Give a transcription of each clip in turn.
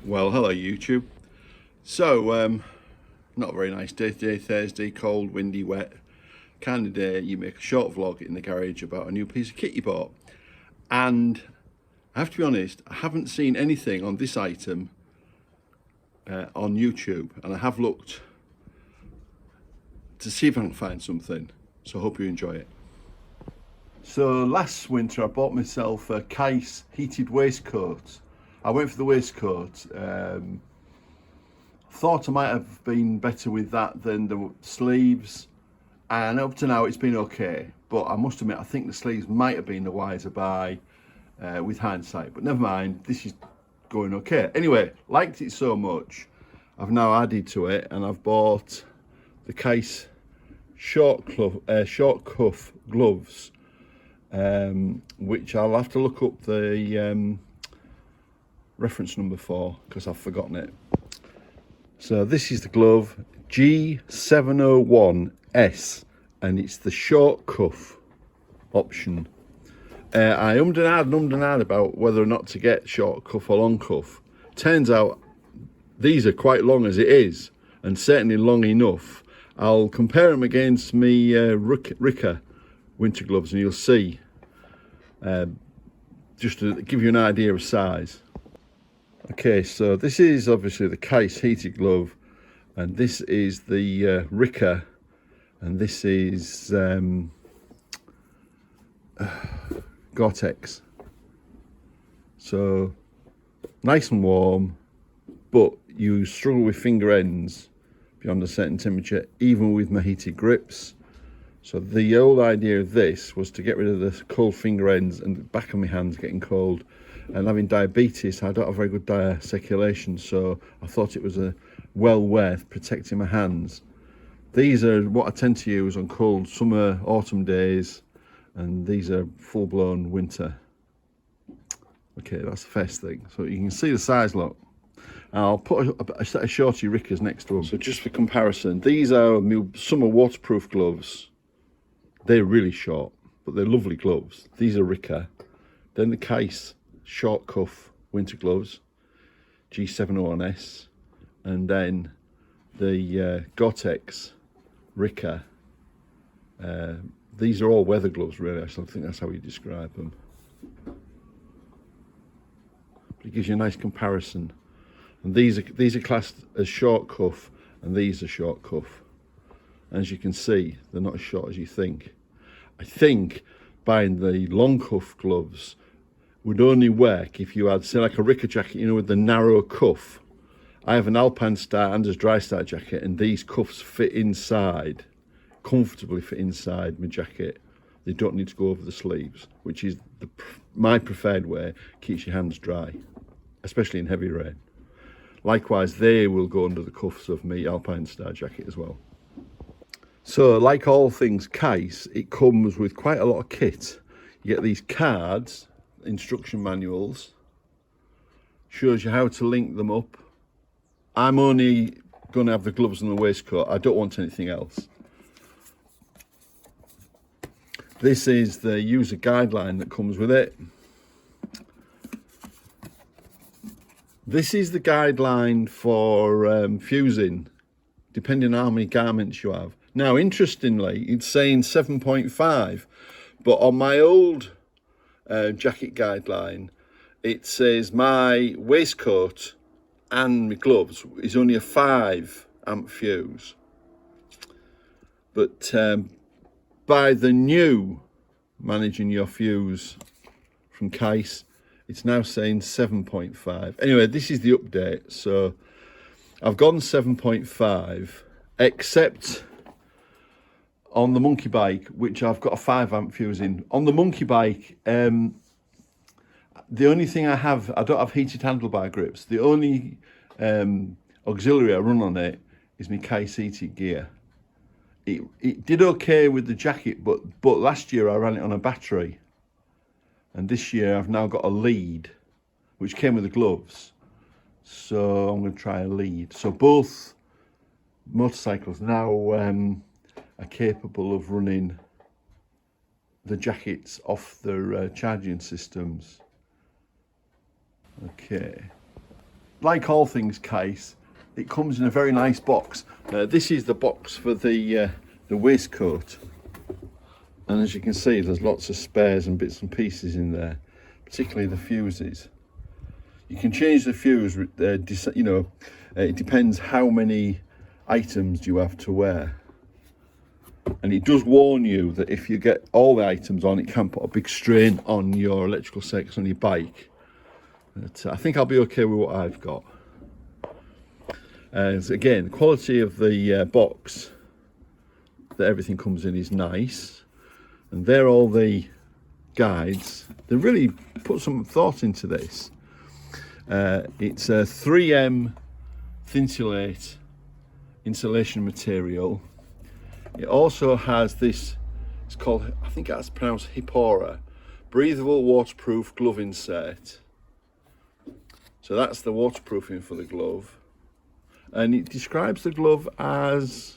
Well, hello YouTube. Not a very nice day today, Thursday, cold, windy, wet kind of day. You make a short vlog in the garage about a new piece of kit you bought. And I have to be honest, I haven't seen anything on this item on YouTube, and I have looked to see if I can find something. So I hope you enjoy it. So last winter I bought myself a KEis heated waistcoat. I went for the waistcoat. Thought I might have been better with that than the sleeves, and up to now it's been okay, but I must admit I think the sleeves might have been the wiser buy with hindsight, but never mind, this is going okay. Anyway, liked it so much I've now added to it, and I've bought the KEis short cuff gloves, which I'll have to look up the reference number for because I've forgotten it. So this is the glove, G701S, and it's the short cuff option. I ummed and ahed about whether or not to get short cuff or long cuff. Turns out these are quite long as it is, and certainly long enough. I'll compare them against me Rika winter gloves, and you'll see, just to give you an idea of size. Okay, so this is obviously the KEis heated glove, and this is the Rika, and this is Gore-Tex. So nice and warm, but you struggle with finger ends beyond a certain temperature, even with my heated grips. So the old idea of this was to get rid of the cold finger ends and the back of my hands getting cold. And having diabetes, I don't have very good circulation, so I thought it was well worth protecting my hands. These are what I tend to use on cold summer, autumn days, and these are full-blown winter. Okay, that's the first thing. So you can see the size, look. I'll put a set of shorty Rikas next to them. So just for comparison, these are my summer waterproof gloves. They're really short, but they're lovely gloves. These are Rika. Then the KEis short cuff winter gloves, G701S, and then the Gore-Tex Rika. These are all weather gloves, really. I think that's how you describe them. But it gives you a nice comparison. And these are classed as short cuff, and these are short cuff. And as you can see, they're not as short as you think. I think buying the long cuff gloves would only work if you had, say, like a Rika jacket, you know, with the narrow cuff. I have an Alpine Star and a Dry Star jacket, and these cuffs fit inside, comfortably fit inside my jacket. They don't need to go over the sleeves, which is my preferred way. Keeps your hands dry, especially in heavy rain. Likewise, they will go under the cuffs of my Alpine Star jacket as well. So, like all things KEis, it comes with quite a lot of kit. You get these cards, instruction manuals, shows you how to link them up. I'm only going to have the gloves and the waistcoat. I don't want anything else. This is the user guideline that comes with it. This is the guideline for fusing, depending on how many garments you have. Now, interestingly, it's saying 7.5, but on my old jacket guideline, it says my waistcoat and my gloves is only a 5 amp fuse. But by the new managing your fuse from KEis, it's now saying 7.5. Anyway, this is the update. So I've gone 7.5, except on the monkey bike, which I've got a 5 amp fuse in. On the monkey bike, the only thing I don't have heated handlebar grips. The only auxiliary I run on it is my KEis heated gear. It did okay with the jacket, but last year I ran it on a battery, and this year I've now got a lead, which came with the gloves. So I'm going to try a lead. So both motorcycles now are capable of running the jackets off their charging systems. Okay, like all things KEis, it comes in a very nice box. This is the box for the waistcoat, and as you can see, there's lots of spares and bits and pieces in there, particularly the fuses. You can change the fuse, you know, it depends how many items you have to wear. And it does warn you that if you get all the items on, it can put a big strain on your electrical circuits on your bike. But I think I'll be okay with what I've got. Again, the quality of the box that everything comes in is nice. And they're all the guides. They really put some thought into this. It's a 3M Thinsulate insulation material. It also has this, it's called, I think that's pronounced Hipora, breathable waterproof glove insert. So that's the waterproofing for the glove. And it describes the glove as,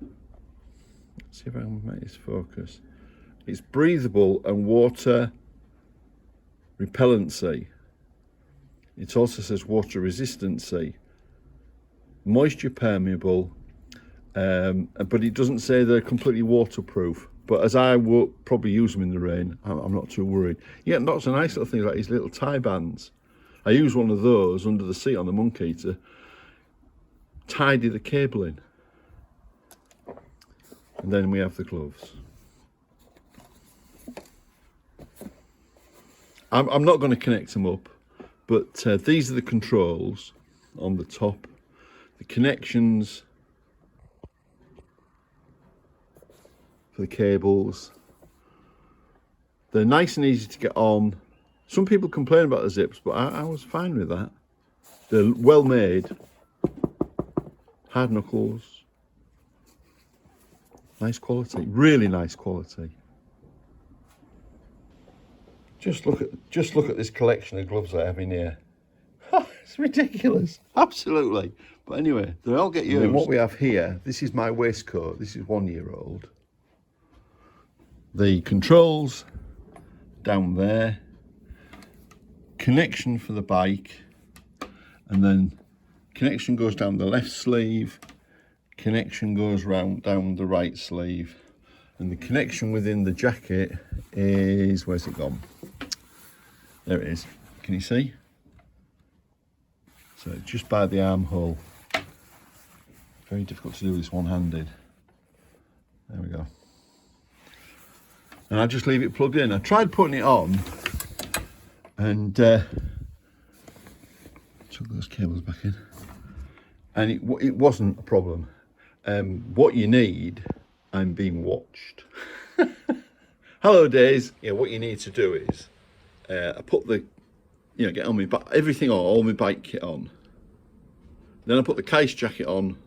let's see if I can make this focus. It's breathable and water repellency. It also says water resistancy, moisture permeable, but it doesn't say they're completely waterproof. But as I will probably use them in the rain, I'm not too worried. You get lots of nice little things like these little tie bands. I use one of those under the seat on the Monkey to tidy the cabling. And then we have the gloves. I'm not going to connect them up, but these are the controls on the top, the connections for the cables. They're nice and easy to get on. Some people complain about the zips, but I was fine with that. They're well made, hard knuckles, nice quality, really nice quality. Just look at this collection of gloves I have in here. It's ridiculous, absolutely. But anyway, they all get used. And what we have here, this is my waistcoat. This is 1 year old. The controls down there, connection for the bike, and then connection goes down the left sleeve, connection goes round down the right sleeve, and the connection within the jacket is, where's it gone? There it is. Can you see? So just by the armhole. Very difficult to do this one-handed. There we go. And I just leave it plugged in. I tried putting it on and chuck those cables back in, and it wasn't a problem. What you need, I'm being watched. Hello days. Yeah, what you need to do is I put the, get on my everything on, all my bike kit on. Then I put the KEis jacket on,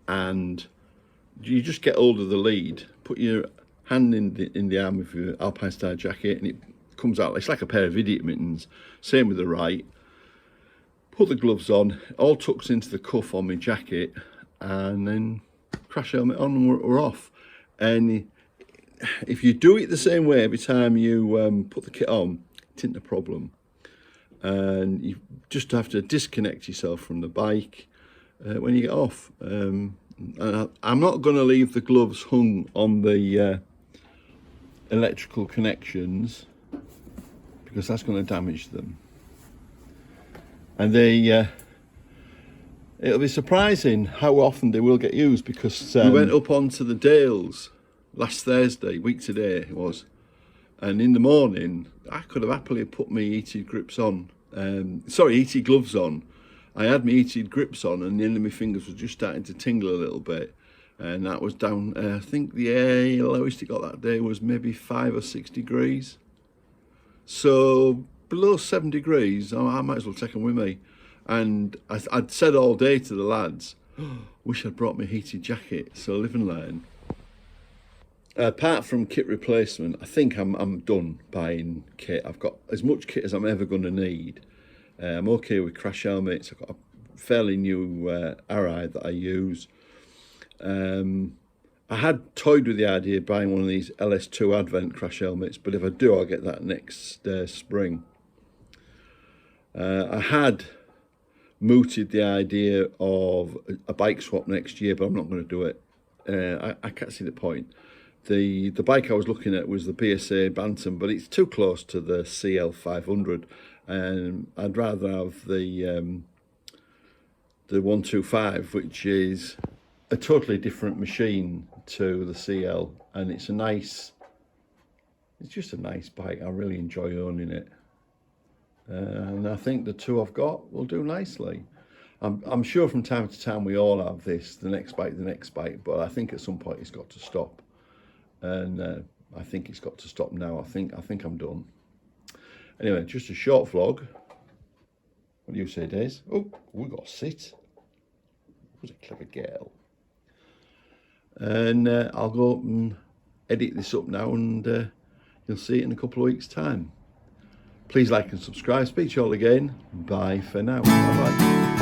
and you just get hold of the lead, put your hand in the arm of your alpine style jacket, and it comes out. It's like a pair of idiot mittens. Same with the right. Put the gloves on, all tucks into the cuff on my jacket, and then crash helmet on, and we're off. And if you do it the same way every time you put the kit on, it isn't a problem. And you just have to disconnect yourself from the bike when you get off. And I'm not going to leave the gloves hung on the electrical connections, because that's going to damage them. And it'll be surprising how often they will get used, because we went up onto the Dales last Thursday, week today it was, and in the morning I could have happily put my heated grips on, heated gloves on. I had my heated grips on, and the end of my fingers were just starting to tingle a little bit, and that was down, I think the air lowest it got that day was maybe 5 or 6 degrees. So below 7 degrees, I might as well take them with me. And I'd said all day to the lads, wish I'd brought my heated jacket, so live and learn. Apart from kit replacement, I think I'm done buying kit. I've got as much kit as I'm ever going to need. I'm okay with crash helmets. I've got a fairly new Arai that I use. I had toyed with the idea of buying one of these LS2 Advent crash helmets, but if I do, I'll get that next spring. I had mooted the idea of a bike swap next year, but I'm not going to do it. I can't see the point. The bike I was looking at was the PSA Bantam, but it's too close to the CL500, and I'd rather have the 125, which is a totally different machine to the CL, and it's just a nice bike. I really enjoy owning it, and I think the two I've got will do nicely. I'm sure from time to time we all have this, the next bike, but I think at some point it's got to stop, and I think it's got to stop now. I think I'm done. Anyway, just a short vlog. What do you say, Des? Oh, we got to sit. Was a clever girl. And I'll go up and edit this up now, and you'll see it in a couple of weeks' time. Please like and subscribe. Speak to you all again. Bye for now. Bye bye.